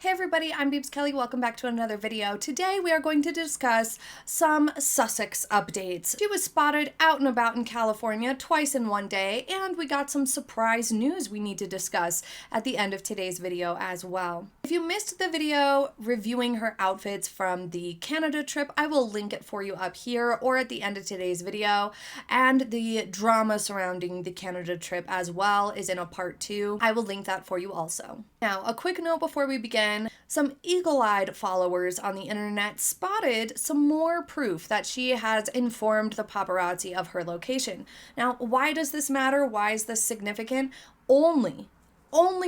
Hey everybody, I'm Beebs Kelley. Welcome back to another video. Today we are going to discuss some Sussex updates. She was spotted out and about in California twice in one day, and we got some surprise news we need to discuss at the end of today's video as well. If you missed the video reviewing her outfits from the Canada trip, I will link it for you up here or at the end of today's video, and the drama surrounding the Canada trip as well is in a part 2. I will link that for you also. Now, a quick note before we begin. Some eagle-eyed followers on the internet spotted some more proof that she has informed the paparazzi of her location. Now, why does this matter? Why is this significant? Only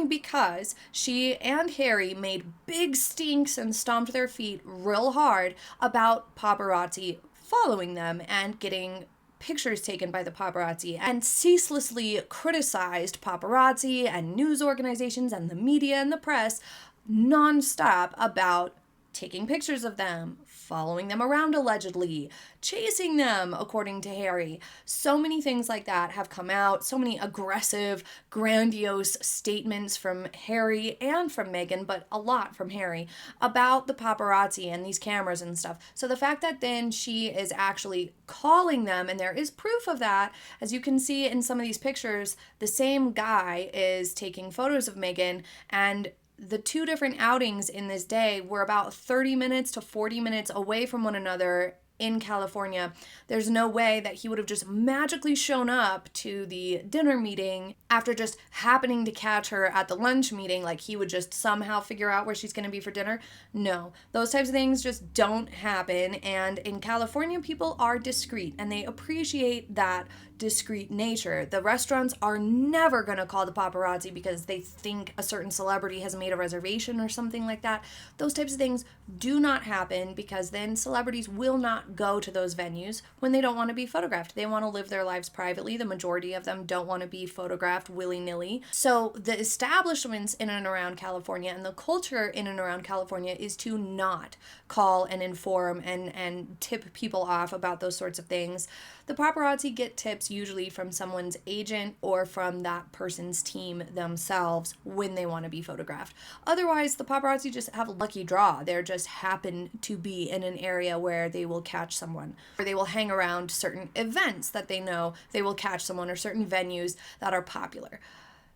because she and Harry made big stinks and stomped their feet real hard about paparazzi following them and getting pictures taken by the paparazzi, and ceaselessly criticized paparazzi and news organizations and the media and the press non-stop about taking pictures of them, following them around allegedly, chasing them, according to Harry. So many things like that have come out, so many aggressive, grandiose statements from Harry and from Meghan, but a lot from Harry, about the paparazzi and these cameras and stuff. So the fact that then she is actually calling them, and there is proof of that, as you can see in some of these pictures, the same guy is taking photos of Meghan, and the two different outings in this day were about 30 minutes to 40 minutes away from one another in California. There's no way that he would have just magically shown up to the dinner meeting after just happening to catch her at the lunch meeting, like he would just somehow figure out where she's going to be for dinner. No, those types of things just don't happen. And in California, people are discreet and they appreciate that discreet nature. The restaurants are never going to call the paparazzi because they think a certain celebrity has made a reservation or something like that. Those types of things do not happen because then celebrities will not go to those venues when they don't want to be photographed. They want to live their lives privately. The majority of them don't want to be photographed willy-nilly. So the establishments in and around California and the culture in and around California is to not call and inform and tip people off about those sorts of things. The paparazzi get tips usually from someone's agent or from that person's team themselves when they want to be photographed. Otherwise, the paparazzi just have a lucky draw. They just happen to be in an area where they will catch someone, or they will hang around certain events that they know they will catch someone, or certain venues that are popular.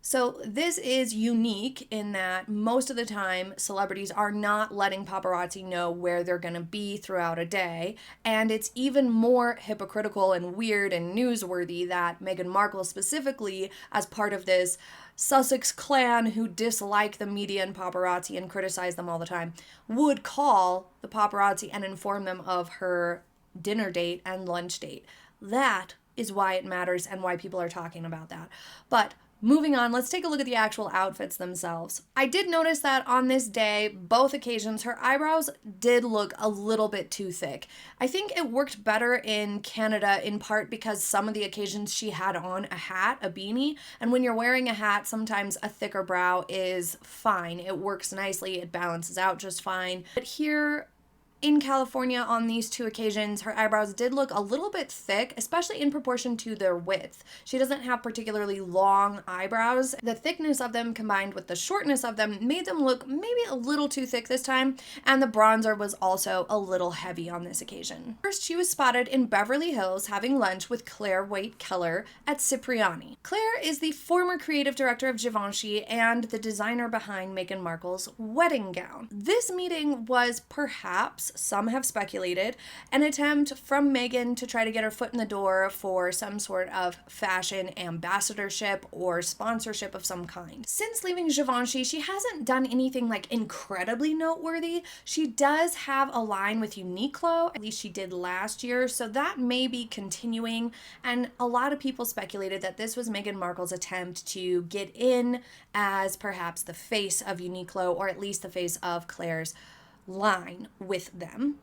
So this is unique in that most of the time celebrities are not letting paparazzi know where they're going to be throughout a day, and it's even more hypocritical and weird and newsworthy that Meghan Markle specifically, as part of this Sussex clan who dislike the media and paparazzi and criticize them all the time, would call the paparazzi and inform them of her dinner date and lunch date. That is why it matters and why people are talking about that. But moving on, let's take a look at the actual outfits themselves. I did notice that on this day, both occasions, her eyebrows did look a little bit too thick. I think it worked better in Canada in part because some of the occasions she had on a hat, a beanie, and when you're wearing a hat, sometimes a thicker brow is fine. It works nicely, it balances out just fine. But here in California, on these two occasions, her eyebrows did look a little bit thick, especially in proportion to their width. She doesn't have particularly long eyebrows. The thickness of them combined with the shortness of them made them look maybe a little too thick this time, and the bronzer was also a little heavy on this occasion. First, she was spotted in Beverly Hills having lunch with Clare Waight Keller at Cipriani. Clare is the former creative director of Givenchy and the designer behind Meghan Markle's wedding gown. This meeting was perhaps, some have speculated, an attempt from Meghan to try to get her foot in the door for some sort of fashion ambassadorship or sponsorship of some kind. Since leaving Givenchy, she hasn't done anything like incredibly noteworthy. She does have a line with Uniqlo, at least she did last year, so that may be continuing, and a lot of people speculated that this was Meghan Markle's attempt to get in as perhaps the face of Uniqlo, or at least the face of Claire's line with them.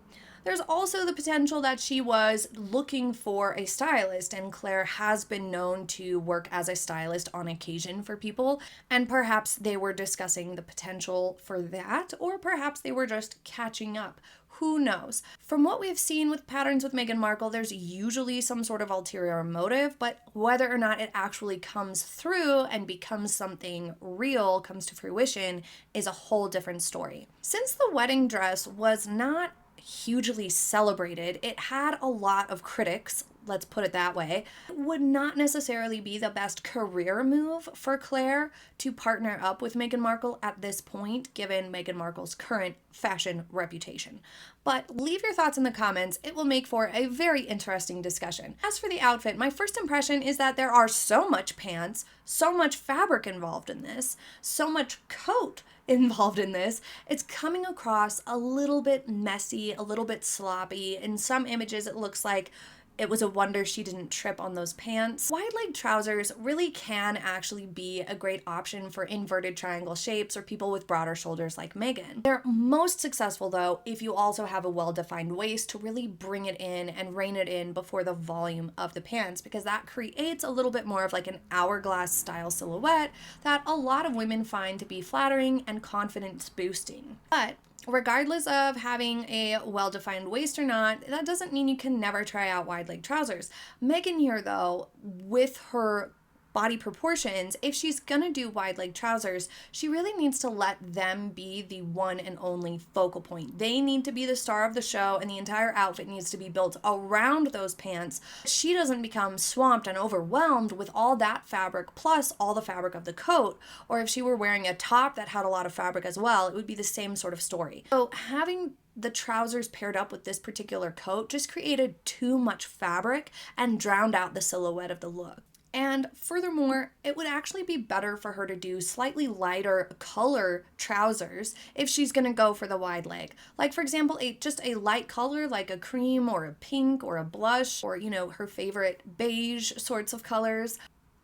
There's also the potential that she was looking for a stylist, and Clare has been known to work as a stylist on occasion for people, and perhaps they were discussing the potential for that, or perhaps they were just catching up. Who knows? From what we've seen with patterns with Meghan Markle, there's usually some sort of ulterior motive, but whether or not it actually comes through and becomes something real, comes to fruition, is a whole different story. Since the wedding dress was not hugely celebrated, it had a lot of critics, let's put it that way. It would not necessarily be the best career move for Clare to partner up with Meghan Markle at this point, given Meghan Markle's current fashion reputation. But leave your thoughts in the comments. It will make for a very interesting discussion. As for the outfit, my first impression is that there are so much pants, so much fabric involved in this, so much coat involved in this. It's coming across a little bit messy, a little bit sloppy. In some images, it looks like it was a wonder she didn't trip on those pants. Wide leg trousers really can actually be a great option for inverted triangle shapes or people with broader shoulders like Meghan. They're most successful though if you also have a well-defined waist to really bring it in and rein it in before the volume of the pants, because that creates a little bit more of like an hourglass style silhouette that a lot of women find to be flattering and confidence boosting. But regardless of having a well-defined waist or not, that doesn't mean you can never try out wide leg trousers. Meghan here though, with her body proportions, if she's gonna do wide leg trousers, she really needs to let them be the one and only focal point. They need to be the star of the show, and the entire outfit needs to be built around those pants. She doesn't become swamped and overwhelmed with all that fabric plus all the fabric of the coat, or if she were wearing a top that had a lot of fabric as well, it would be the same sort of story. So having the trousers paired up with this particular coat just created too much fabric and drowned out the silhouette of the look. And furthermore, it would actually be better for her to do slightly lighter color trousers if she's gonna go for the wide leg. Like for example, just a light color like a cream or a pink or a blush, or her favorite beige sorts of colors.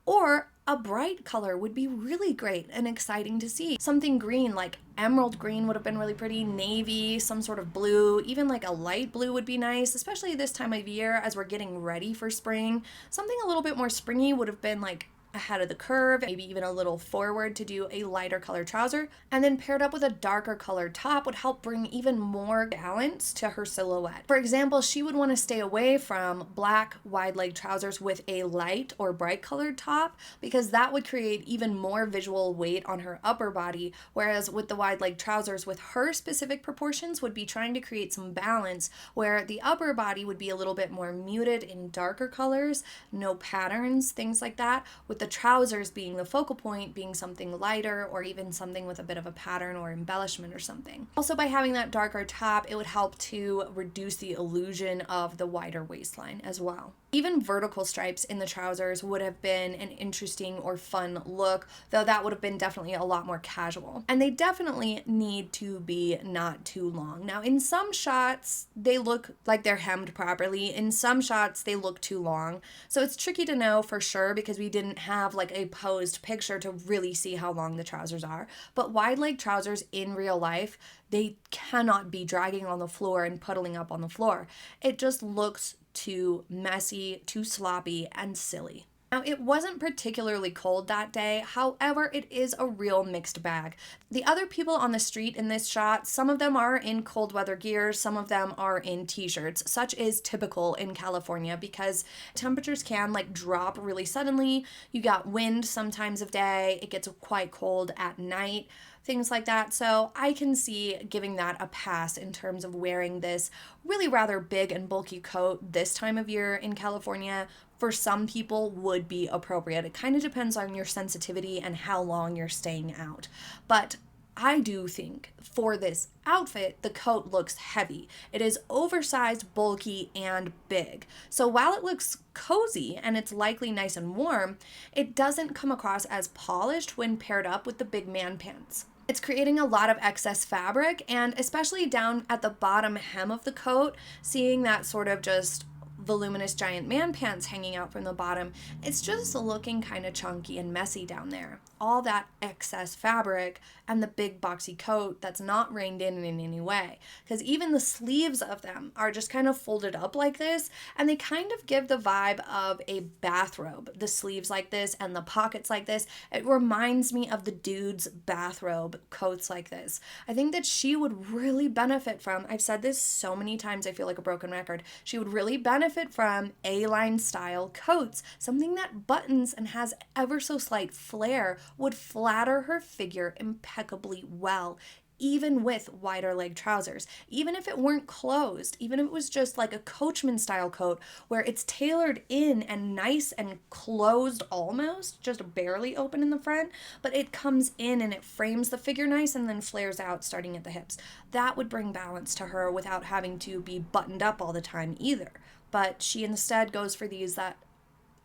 Or a bright color would be really great and exciting to see. Something green, like emerald green would have been really pretty, navy, some sort of blue, even like a light blue would be nice, especially this time of year as we're getting ready for spring. Something a little bit more springy would have been like ahead of the curve, maybe even a little forward to do a lighter color trouser, and then paired up with a darker colored top would help bring even more balance to her silhouette. For example, she would want to stay away from black wide leg trousers with a light or bright colored top, because that would create even more visual weight on her upper body, whereas with the wide leg trousers with her specific proportions would be trying to create some balance where the upper body would be a little bit more muted in darker colors, no patterns, things like that, with the trousers being the focal point, being something lighter or even something with a bit of a pattern or embellishment or something. Also, by having that darker top, it would help to reduce the illusion of the wider waistline as well. Even vertical stripes in the trousers would have been an interesting or fun look, though that would have been definitely a lot more casual. And they definitely need to be not too long. Now, in some shots, they look like they're hemmed properly. In some shots, they look too long. So it's tricky to know for sure because we didn't have like a posed picture to really see how long the trousers are. But wide leg trousers in real life, they cannot be dragging on the floor and puddling up on the floor. It just looks too messy, too sloppy, and silly. Now, it wasn't particularly cold that day, however, it is a real mixed bag. The other people on the street in this shot, some of them are in cold weather gear, some of them are in t-shirts. Such is typical in California because temperatures can drop really suddenly. You got wind sometimes of day, it gets quite cold at night, things like that. So I can see giving that a pass in terms of wearing this really rather big and bulky coat this time of year in California. For some people would be appropriate. It kind of depends on your sensitivity and how long you're staying out. But I do think for this outfit, the coat looks heavy. It is oversized, bulky, and big. So while it looks cozy and it's likely nice and warm, it doesn't come across as polished when paired up with the big man pants. It's creating a lot of excess fabric, and especially down at the bottom hem of the coat, seeing that sort of just voluminous giant man pants hanging out from the bottom, it's just looking kind of chunky and messy down there. all that excess fabric and the big boxy coat that's not reined in any way. Because even the sleeves of them are just kind of folded up like this, and they kind of give the vibe of a bathrobe. The sleeves like this and the pockets like this. It reminds me of the dude's bathrobe coats like this. I think that she would really benefit from, I've said this so many times, I feel like a broken record, she would really benefit from A-line style coats. Something that buttons and has ever so slight flare would flatter her figure impeccably well, even with wider leg trousers. Even if it weren't closed, even if it was just like a coachman style coat where it's tailored in and nice and closed almost, just barely open in the front, but it comes in and it frames the figure nice and then flares out starting at the hips. That would bring balance to her without having to be buttoned up all the time either. But she instead goes for these that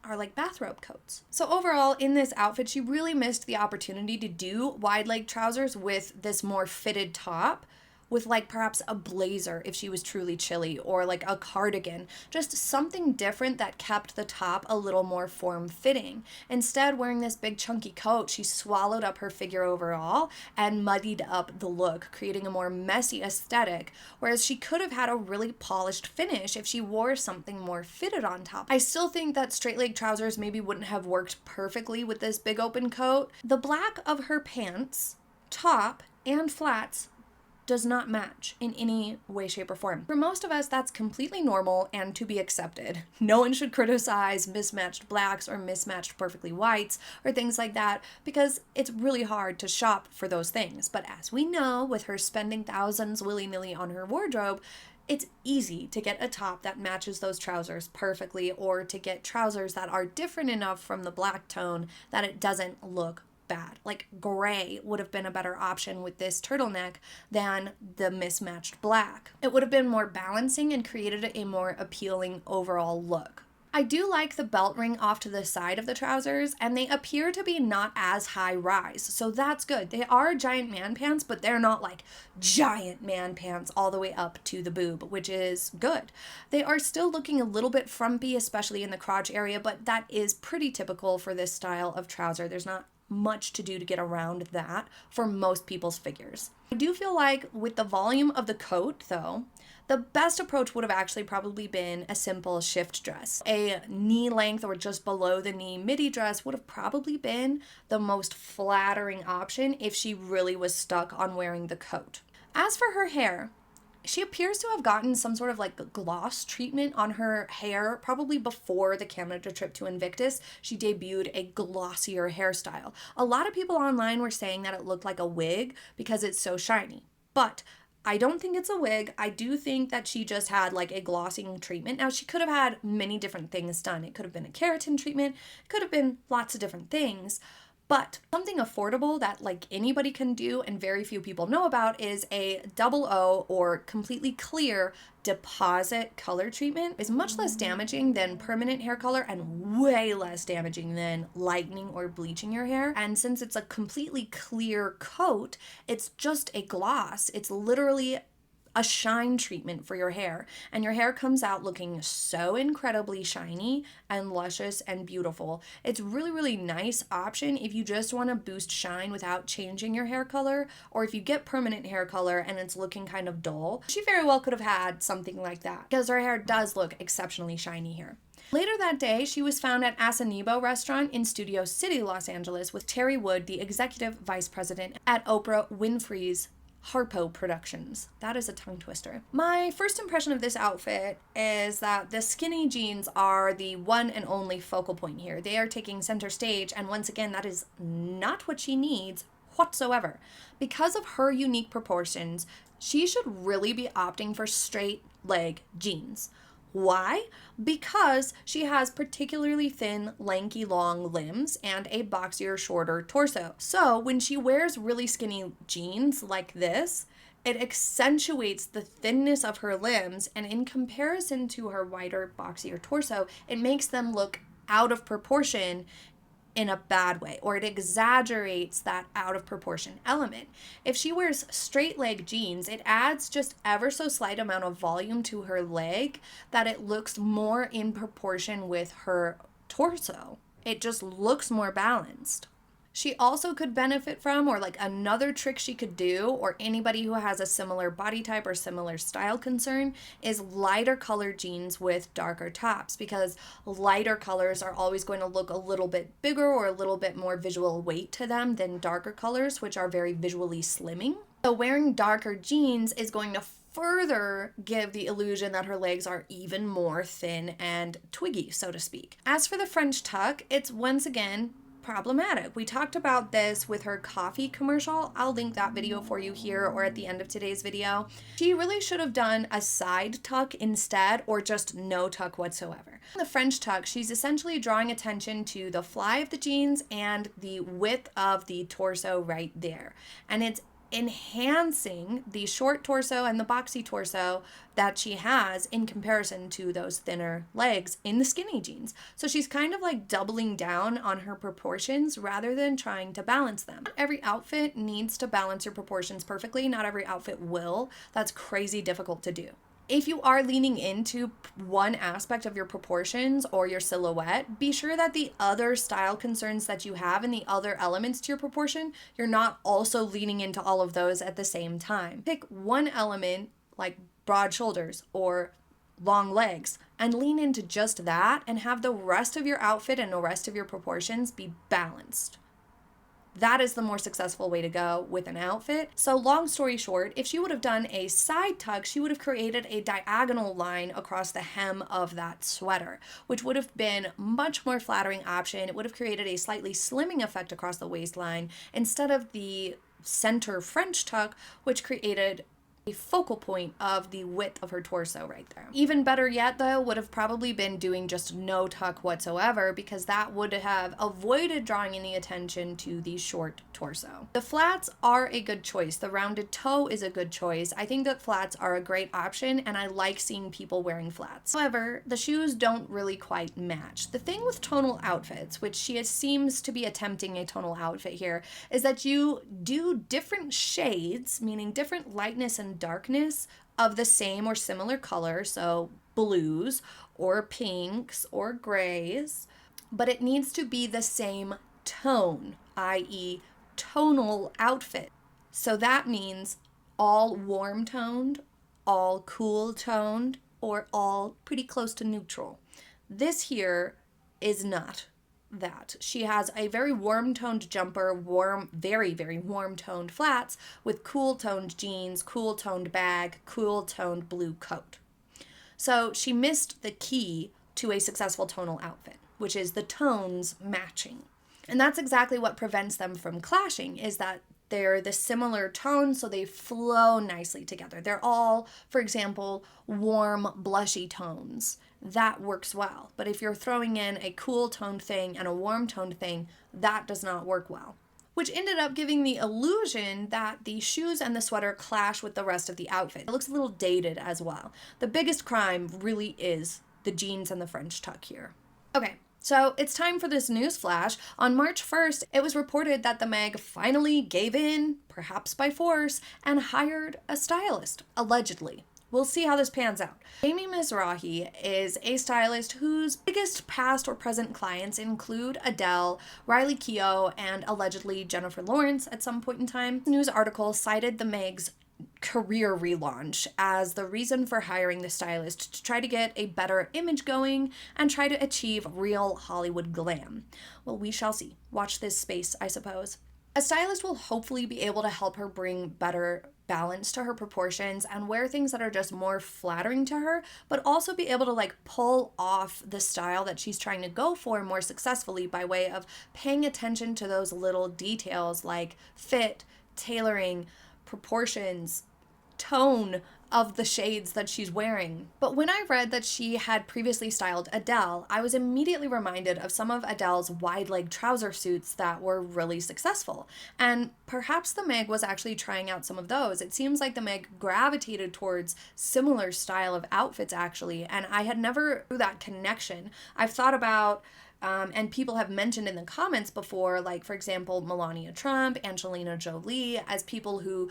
are like bathrobe coats. So overall, in this outfit, she really missed the opportunity to do wide leg trousers with this more fitted top, with like perhaps a blazer if she was truly chilly, or like a cardigan, just something different that kept the top a little more form-fitting. Instead, wearing this big chunky coat, she swallowed up her figure overall and muddied up the look, creating a more messy aesthetic, whereas she could have had a really polished finish if she wore something more fitted on top. I still think that straight leg trousers maybe wouldn't have worked perfectly with this big open coat. The black of her pants, top, and flats does not match in any way, shape, or form. For most of us, that's completely normal and to be accepted. No one should criticize mismatched blacks or mismatched perfectly whites or things like that, because it's really hard to shop for those things. But as we know, with her spending thousands willy-nilly on her wardrobe, it's easy to get a top that matches those trousers perfectly, or to get trousers that are different enough from the black tone that it doesn't look bad. Like gray would have been a better option with this turtleneck than the mismatched black. It would have been more balancing and created a more appealing overall look. I do like the belt ring off to the side of the trousers, and they appear to be not as high rise, so that's good. They are giant man pants, but they're not like giant man pants all the way up to the boob, which is good. They are still looking a little bit frumpy, especially in the crotch area, but that is pretty typical for this style of trouser. There's not much to do to get around that for most people's figures. I do feel like with the volume of the coat though, the best approach would have actually probably been a simple shift dress. A knee length or just below the knee midi dress would have probably been the most flattering option if she really was stuck on wearing the coat. As for her hair, she appears to have gotten some sort of like gloss treatment on her hair probably before the Canada trip to Invictus. She debuted a glossier hairstyle. A lot of people online were saying that it looked like a wig because it's so shiny, but I don't think it's a wig. I do think that she just had like a glossing treatment. Now, she could have had many different things done. It could have been a keratin treatment. It could have been lots of different things. But something affordable that like anybody can do and very few people know about is a double O or completely clear deposit color treatment. Is much less damaging than permanent hair color and way less damaging than lightening or bleaching your hair. And since it's a completely clear coat, it's just a gloss. It's literally a shine treatment for your hair, and your hair comes out looking so incredibly shiny and luscious and beautiful. It's really, really nice option if you just want to boost shine without changing your hair color, or if you get permanent hair color and it's looking kind of dull. She very well could have had something like that because her hair does look exceptionally shiny here. Later that day, she was found at Asanebo restaurant in Studio City, Los Angeles, with Terry Wood, the executive vice president at Oprah Winfrey's Harpo Productions. That is a tongue twister. My first impression of this outfit is that the skinny jeans are the one and only focal point here. They are taking center stage, and once again, that is not what she needs whatsoever. Because of her unique proportions, she should really be opting for straight leg jeans. Why? Because she has particularly thin, lanky, long limbs and a boxier, shorter torso. So when she wears really skinny jeans like this, it accentuates the thinness of her limbs, and in comparison to her wider, boxier torso, it makes them look out of proportion in a bad way, or it exaggerates that out of proportion element. If she wears straight leg jeans, it adds just ever so slight amount of volume to her leg that it looks more in proportion with her torso. It just looks more balanced. She also could benefit from, or like another trick she could do, or anybody who has a similar body type or similar style concern, is lighter colored jeans with darker tops, because lighter colors are always going to look a little bit bigger or a little bit more visual weight to them than darker colors, which are very visually slimming. So wearing darker jeans is going to further give the illusion that her legs are even more thin and twiggy, so to speak. As for the French tuck, it's once again problematic. We talked about this with her coffee commercial. I'll link that video for you here or at the end of today's video. She really should have done a side tuck instead, or just no tuck whatsoever. The French tuck, she's essentially drawing attention to the fly of the jeans and the width of the torso right there. And it's enhancing the short torso and the boxy torso that she has in comparison to those thinner legs in the skinny jeans. So she's kind of like doubling down on her proportions rather than trying to balance them. Not every outfit needs to balance your proportions perfectly. Not every outfit will. That's crazy difficult to do. If you are leaning into one aspect of your proportions or your silhouette, be sure that the other style concerns that you have and the other elements to your proportion, you're not also leaning into all of those at the same time. Pick one element like broad shoulders or long legs and lean into just that, and have the rest of your outfit and the rest of your proportions be balanced. That is the more successful way to go with an outfit. So long story short, if she would have done a side tuck, she would have created a diagonal line across the hem of that sweater, which would have been much more flattering option. It would have created a slightly slimming effect across the waistline instead of the center French tuck, which created a focal point of the width of her torso right there. Even better yet, though, would have probably been doing just no tuck whatsoever, because that would have avoided drawing any attention to the short torso. The flats are a good choice. The rounded toe is a good choice. I think that flats are a great option, and I like seeing people wearing flats. However, the shoes don't really quite match. The thing with tonal outfits, which she seems to be attempting a tonal outfit here, is that you do different shades, meaning different lightness and darkness of the same or similar color, so blues or pinks or grays, but it needs to be the same tone, i.e. tonal outfit. So that means all warm toned, all cool toned, or all pretty close to neutral. This here is not that. She has a very warm toned jumper, very, very warm toned flats with cool toned jeans, cool toned bag, cool toned blue coat. So she missed the key to a successful tonal outfit, which is the tones matching. And that's exactly what prevents them from clashing, is that they're the similar tone, so they flow nicely together. They're all, for example, warm, blushy tones. That works well. But if you're throwing in a cool toned thing and a warm toned thing, that does not work well. Which ended up giving the illusion that the shoes and the sweater clash with the rest of the outfit. It looks a little dated as well. The biggest crime really is the jeans and the French tuck here. Okay. So it's time for this newsflash. On March 1st, it was reported that the Meg finally gave in, perhaps by force, and hired a stylist, allegedly. We'll see how this pans out. Amy Mizrahi is a stylist whose biggest past or present clients include Adele, Riley Keough, and allegedly Jennifer Lawrence at some point in time. The news article cited the Meg's career relaunch as the reason for hiring the stylist, to try to get a better image going and try to achieve real Hollywood glam. Well, we shall see. Watch this space, I suppose. A stylist will hopefully be able to help her bring better balance to her proportions and wear things that are just more flattering to her, but also be able to like pull off the style that she's trying to go for more successfully by way of paying attention to those little details like fit, tailoring, proportions, tone of the shades that she's wearing. But when I read that she had previously styled Adele, I was immediately reminded of some of Adele's wide leg trouser suits that were really successful. And perhaps the Meg was actually trying out some of those. It seems like the Meg gravitated towards similar style of outfits actually, and I had never drew that connection. I've thought about and people have mentioned in the comments before, like for example, Melania Trump, Angelina Jolie, as people who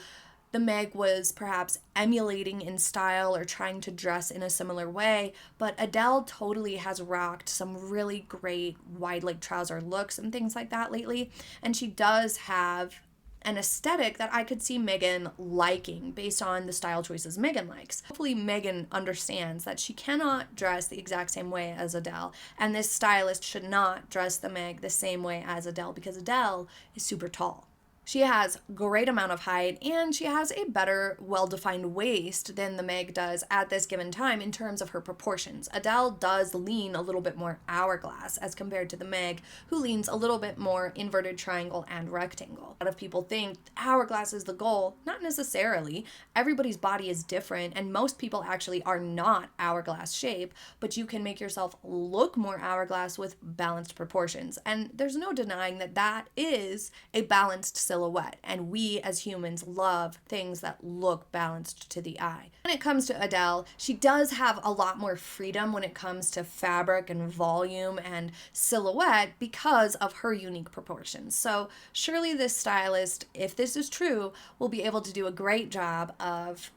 the Meg was perhaps emulating in style or trying to dress in a similar way, but Adele totally has rocked some really great wide leg trouser looks and things like that lately, and she does have an aesthetic that I could see Megan liking based on the style choices Megan likes. Hopefully Megan understands that she cannot dress the exact same way as Adele, and this stylist should not dress the Meg the same way as Adele because Adele is super tall. She has great amount of height and she has a better well-defined waist than the Meg does at this given time in terms of her proportions. Adele does lean a little bit more hourglass as compared to the Meg, who leans a little bit more inverted triangle and rectangle. A lot of people think hourglass is the goal. Not necessarily. Everybody's body is different and most people actually are not hourglass shape, but you can make yourself look more hourglass with balanced proportions. And there's no denying that that is a balanced silhouette, and we as humans love things that look balanced to the eye. When it comes to Adele, she does have a lot more freedom when it comes to fabric and volume and silhouette because of her unique proportions. So surely this stylist, if this is true, will be able to do a great job of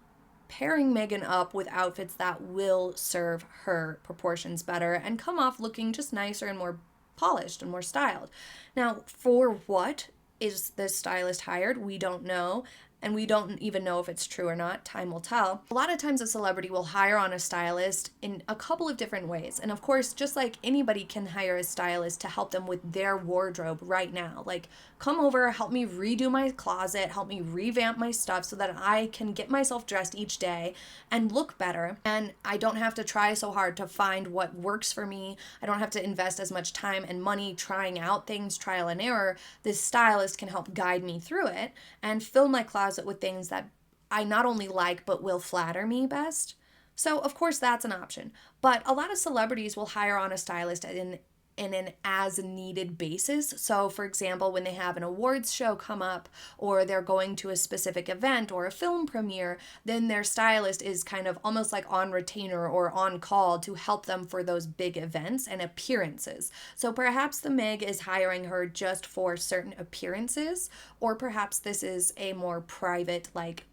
pairing Megan up with outfits that will serve her proportions better and come off looking just nicer and more polished and more styled. Now, for what is this stylist hired? We don't know. And we don't even know if it's true or not. Time will tell. A lot of times a celebrity will hire on a stylist in a couple of different ways. And of course, just like anybody can hire a stylist to help them with their wardrobe right now. Like, come over, help me redo my closet, help me revamp my stuff so that I can get myself dressed each day and look better. And I don't have to try so hard to find what works for me. I don't have to invest as much time and money trying out things, trial and error. This stylist can help guide me through it and fill my closet with things that I not only like but will flatter me best. So of course that's an option. But a lot of celebrities will hire on a stylist in an as needed basis. So for example, when they have an awards show come up or they're going to a specific event or a film premiere, then their stylist is kind of almost like on retainer or on call to help them for those big events and appearances. So perhaps the Meg is hiring her just for certain appearances, or perhaps this is a more private, like,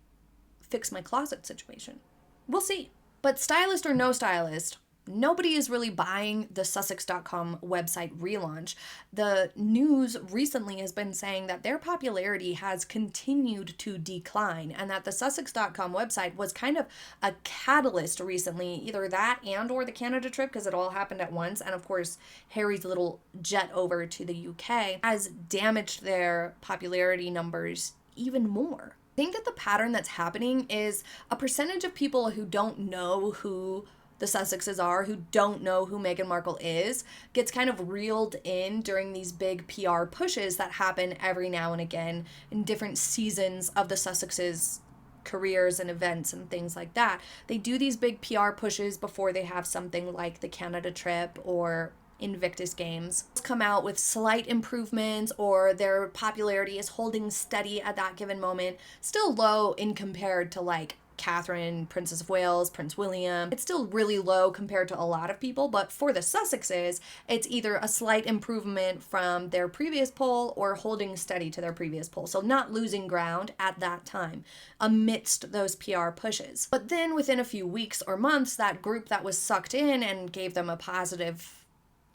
fix my closet situation. We'll see. But stylist or no stylist, nobody is really buying the Sussex.com website relaunch. The news recently has been saying that their popularity has continued to decline and that the Sussex.com website was kind of a catalyst recently, either that and or the Canada trip, because it all happened at once. And of course, Harry's little jet over to the UK has damaged their popularity numbers even more. I think that the pattern that's happening is a percentage of people who don't know who the Sussexes are, who don't know who Meghan Markle is, gets kind of reeled in during these big PR pushes that happen every now and again in different seasons of the Sussexes' careers and events and things like that. They do these big PR pushes before they have something like the Canada trip or Invictus Games. Come out with slight improvements or their popularity is holding steady at that given moment, still low in compared to like Catherine, Princess of Wales, Prince William. It's still really low compared to a lot of people, but for the Sussexes, it's either a slight improvement from their previous poll or holding steady to their previous poll. So not losing ground at that time amidst those PR pushes. But then within a few weeks or months, that group that was sucked in and gave them a positive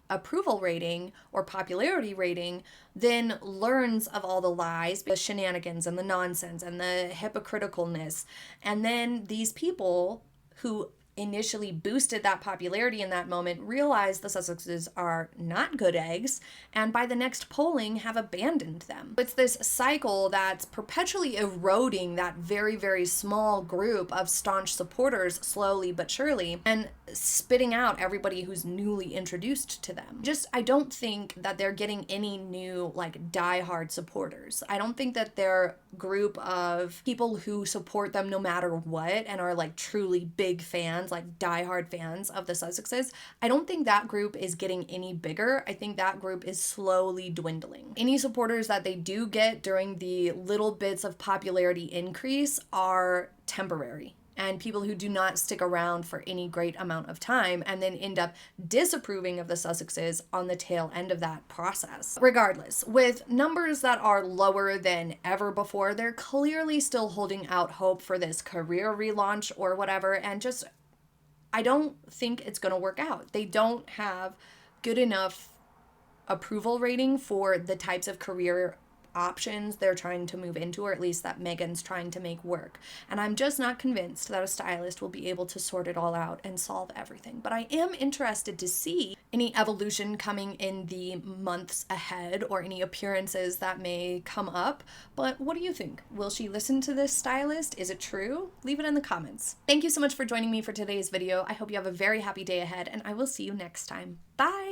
approval rating or popularity rating then learns of all the lies, the shenanigans and the nonsense and the hypocriticalness. And then these people who initially boosted that popularity in that moment realize the Sussexes are not good eggs, and by the next polling have abandoned them. It's this cycle that's perpetually eroding that very, very small group of staunch supporters slowly but surely, and spitting out everybody who's newly introduced to them. I don't think that they're getting any new, like, diehard supporters. I don't think that their group of people who support them no matter what and are, like, truly big fans, like diehard fans of the Sussexes, I don't think that group is getting any bigger. I think that group is slowly dwindling. Any supporters that they do get during the little bits of popularity increase are temporary. and people who do not stick around for any great amount of time and then end up disapproving of the Sussexes on the tail end of that process. Regardless, with numbers that are lower than ever before, they're clearly still holding out hope for this career relaunch or whatever, and just, I don't think it's going to work out. They don't have good enough approval rating for the types of career options they're trying to move into, or at least that Meghan's trying to make work. And I'm just not convinced that a stylist will be able to sort it all out and solve everything. But I am interested to see any evolution coming in the months ahead, or any appearances that may come up. But what do you think? Will she listen to this stylist? Is it true? Leave it in the comments. Thank you so much for joining me for today's video. I hope you have a very happy day ahead, and I will see you next time. Bye!